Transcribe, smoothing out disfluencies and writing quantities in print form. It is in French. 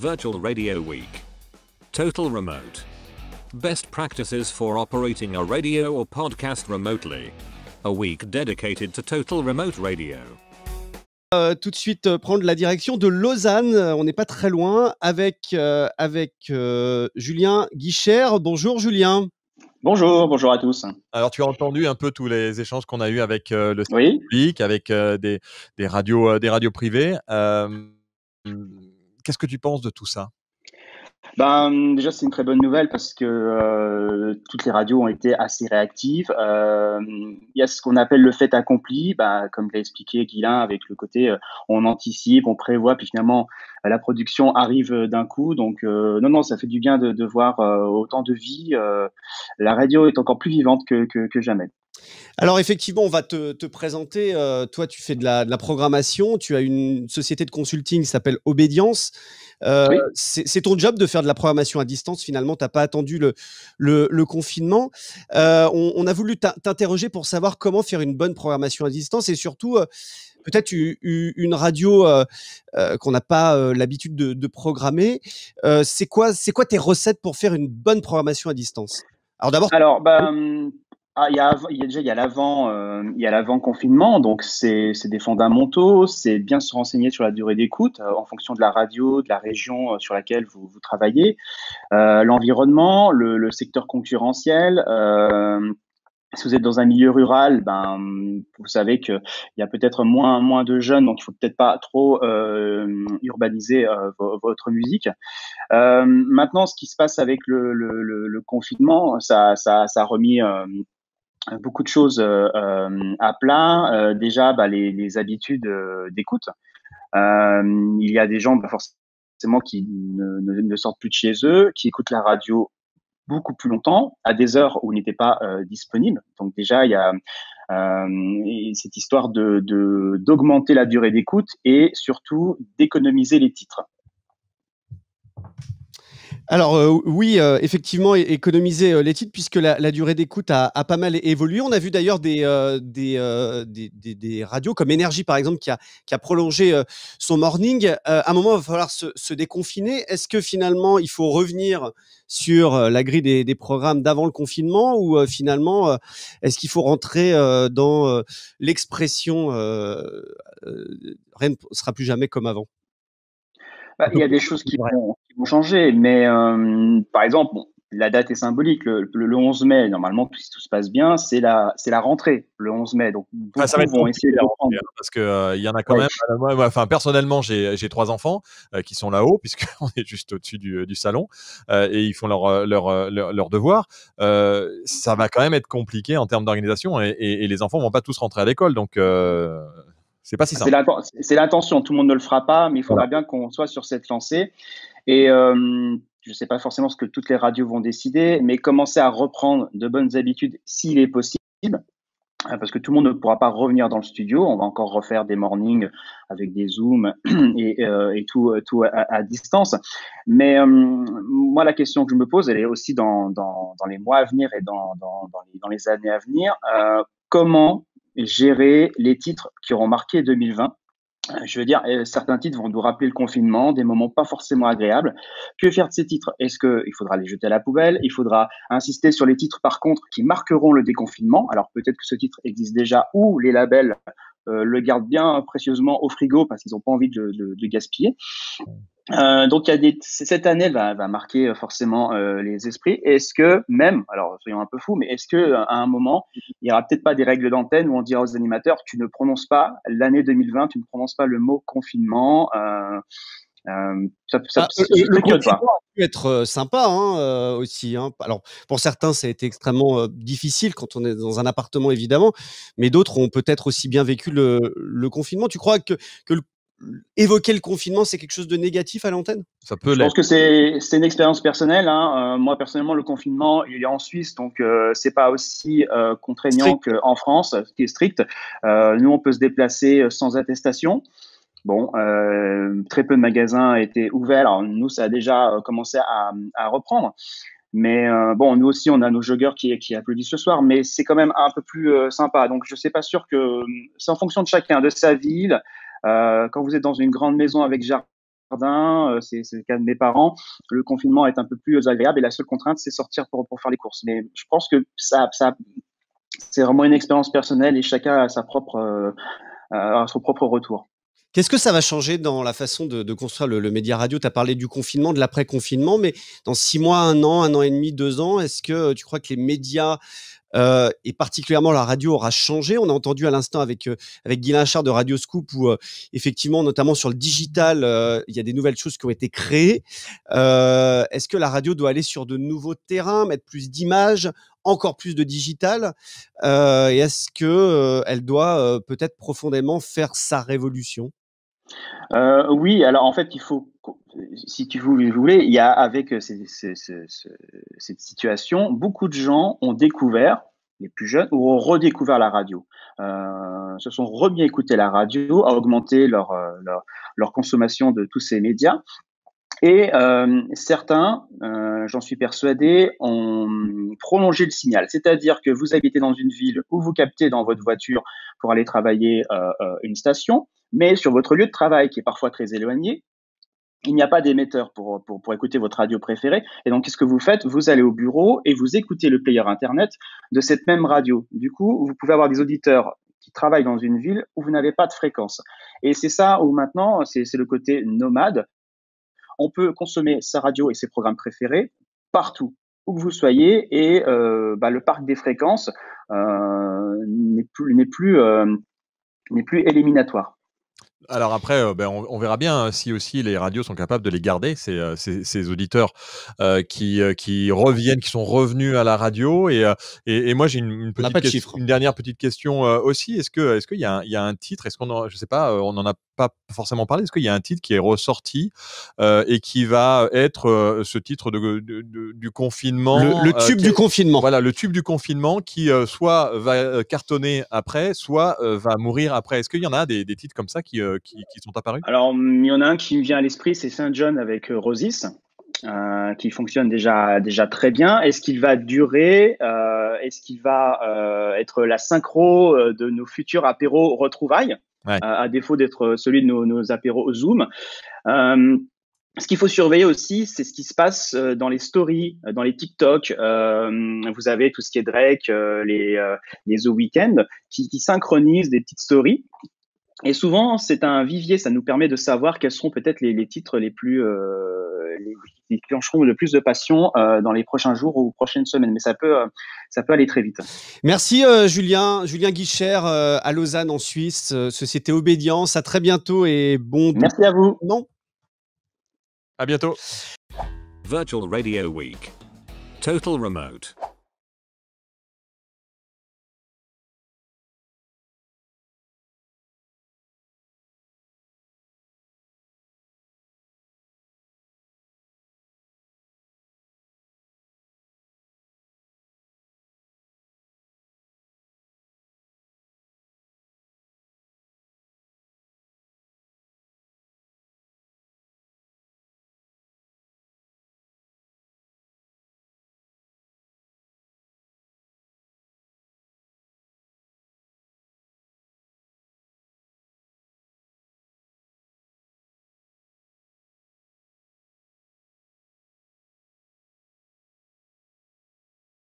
Virtual Radio Week. Total Remote. Best practices for operating a radio or podcast remotely. A week dedicated to Total Remote Radio. Tout de suite prendre la direction de Lausanne. On n'est pas très loin avec Julien Guichard. Bonjour Julien. Bonjour à tous. Alors, tu as entendu un peu tous les échanges qu'on a eus avec le Oui. public, avec des radios privées. Qu'est-ce que tu penses de tout ça? Déjà, c'est une très bonne nouvelle parce que toutes les radios ont été assez réactives. Il y a ce qu'on appelle le fait accompli, comme l'a expliqué Guilain, avec le côté on anticipe, on prévoit, puis finalement la production arrive d'un coup. Donc non, ça fait du bien de voir autant de vie. La radio est encore plus vivante que jamais. Alors effectivement, on va te présenter. Toi, tu fais de la programmation. Tu as une société de consulting qui s'appelle Obédience. Oui. C'est ton job de faire de la programmation à distance. Finalement, tu n'as pas attendu le confinement. On a voulu t'interroger pour savoir comment faire une bonne programmation à distance et surtout peut-être une radio qu'on n'a pas l'habitude de programmer. C'est quoi tes recettes pour faire une bonne programmation à distance? Alors d'abord. Il y a l'avant confinement, donc c'est des fondamentaux, c'est bien se renseigner sur la durée d'écoute en fonction de la radio, de la région sur laquelle vous travaillez, l'environnement, le secteur concurrentiel. Si vous êtes dans un milieu rural, vous savez qu'il y a peut-être moins de jeunes, donc il faut peut-être pas trop urbaniser votre musique. Maintenant, ce qui se passe avec le confinement, ça a remis beaucoup de choses à plat. Déjà, les habitudes d'écoute. Il y a des gens forcément qui ne sortent plus de chez eux, qui écoutent la radio beaucoup plus longtemps, à des heures où il n'était pas disponible. Donc déjà, il y a cette histoire d'augmenter la durée d'écoute et surtout d'économiser les titres. Alors oui, effectivement, économiser les titres puisque la durée d'écoute a pas mal évolué. On a vu d'ailleurs des radios comme Énergie par exemple qui a prolongé son morning. À un moment, il va falloir se déconfiner. Est-ce que finalement, il faut revenir sur la grille des programmes d'avant le confinement ou finalement, est-ce qu'il faut rentrer dans l'expression rien ne sera plus jamais comme avant? Il y a des choses qui vont changer, mais par exemple, la date est symbolique. Le 11 mai, normalement, si tout se passe bien, c'est la rentrée, le 11 mai. Donc, ça va être vont essayer de reprendre. Parce qu'il y en a quand même. Moi, personnellement, j'ai 3 enfants qui sont là-haut, puisqu'on est juste au-dessus du salon, et ils font leurs devoirs. Ça va quand même être compliqué en termes d'organisation, et les enfants vont pas tous rentrer à l'école. Donc, c'est pas si simple. C'est l'intention, tout le monde ne le fera pas, mais il faudra bien qu'on soit sur cette lancée. Et je ne sais pas forcément ce que toutes les radios vont décider, mais commencer à reprendre de bonnes habitudes s'il est possible, parce que tout le monde ne pourra pas revenir dans le studio. On va encore refaire des mornings avec des Zooms et tout à distance. Mais moi, la question que je me pose, elle est aussi dans les mois à venir et dans les années à venir. Comment gérer les titres qui auront marqué 2020. Je veux dire, certains titres vont nous rappeler le confinement, des moments pas forcément agréables. Que faire de ces titres? Est-ce qu'il faudra les jeter à la poubelle? Il faudra insister sur les titres, par contre, qui marqueront le déconfinement. Alors peut-être que ce titre existe déjà ou les labels le gardent bien précieusement au frigo parce qu'ils n'ont pas envie de le gaspiller. Donc cette année va marquer forcément les esprits. Est-ce que même, alors soyons un peu fous, mais est-ce que à un moment il y aura peut-être pas des règles d'antenne où on dira aux animateurs tu ne prononces pas l'année 2020, tu ne prononces pas le mot confinement. Le confinement peut être sympa aussi. Alors pour certains, ça a été extrêmement difficile quand on est dans un appartement évidemment, mais d'autres ont peut-être aussi bien vécu le confinement. Tu crois que évoquer le confinement, c'est quelque chose de négatif à l'antenne? Ça peut Je pense que c'est une expérience personnelle. Moi, personnellement, le confinement, il est en Suisse, donc c'est pas aussi contraignant qu'en France, qui est strict. Nous, on peut se déplacer sans attestation. Bon, très peu de magasins étaient ouverts. Alors, nous, ça a déjà commencé à reprendre. Mais nous aussi, on a nos joggeurs qui applaudissent ce soir, mais c'est quand même un peu plus sympa. Donc, je ne suis pas sûr que c'est en fonction de chacun, de sa ville. Quand vous êtes dans une grande maison avec jardin, jardin, c'est le cas de mes parents. Le confinement est un peu plus agréable et la seule contrainte, c'est sortir pour faire les courses. Mais je pense que c'est vraiment une expérience personnelle et chacun a son propre retour. Qu'est-ce que ça va changer dans la façon de construire le média radio? Tu as parlé du confinement, de l'après-confinement, mais dans 6 mois, 1 an et demi, 2 ans, est-ce que tu crois que les médias, et particulièrement la radio aura changé? On a entendu à l'instant avec Guy Linchard de Radio Scoop où, effectivement, notamment sur le digital, il y a des nouvelles choses qui ont été créées. Est-ce que la radio doit aller sur de nouveaux terrains, mettre plus d'images, encore plus de digital? Et est-ce que, elle doit, peut-être profondément faire sa révolution? Oui, alors en fait, il faut, si vous voulez, il y a avec cette situation, beaucoup de gens ont découvert, les plus jeunes, ou ont redécouvert la radio. Se sont remis à écouter la radio, à augmenter leur consommation de tous ces médias. Et certains, j'en suis persuadé, ont prolongé le signal. C'est-à-dire que vous habitez dans une ville où vous captez dans votre voiture pour aller travailler une station, mais sur votre lieu de travail, qui est parfois très éloigné, il n'y a pas d'émetteur pour écouter votre radio préférée. Et donc, qu'est-ce que vous faites? Vous allez au bureau et vous écoutez le player Internet de cette même radio. Du coup, vous pouvez avoir des auditeurs qui travaillent dans une ville où vous n'avez pas de fréquence. Et c'est ça où maintenant, c'est le côté nomade. On peut consommer sa radio et ses programmes préférés partout, où que vous soyez, et le parc des fréquences n'est plus éliminatoire. Alors après, on verra bien si aussi les radios sont capables de les garder, ces auditeurs qui reviennent, qui sont revenus à la radio. Et moi, j'ai une dernière petite question aussi. Est-ce qu'il y a un titre? Je sais pas, on n'en a pas forcément parlé. Est-ce qu'il y a un titre qui est ressorti et qui va être ce titre du confinement, le tube du confinement. Voilà, le tube du confinement qui soit va cartonner après, soit va mourir après. Est-ce qu'il y en a des titres comme ça qui sont apparus? Alors, il y en a un qui me vient à l'esprit, c'est Saint John avec Rosis, qui fonctionne déjà très bien. Est-ce qu'il va durer? Est-ce qu'il va être la synchro de nos futurs apéros retrouvailles, à défaut d'être celui de nos apéros Zoom? Ce qu'il faut surveiller aussi, c'est ce qui se passe dans les stories, dans les TikTok. Vous avez tout ce qui est Drake, les The Weeknd, qui synchronisent des petites stories. Et souvent, c'est un vivier, ça nous permet de savoir quels seront peut-être les titres les plus qui clencheront le plus de passion dans les prochains jours ou prochaines semaines. Mais ça peut aller très vite. Merci Julien Guichert à Lausanne en Suisse, Société Obédience. À très bientôt et bon. Merci à vous. Non. À bientôt. Virtual Radio Week. Total Remote.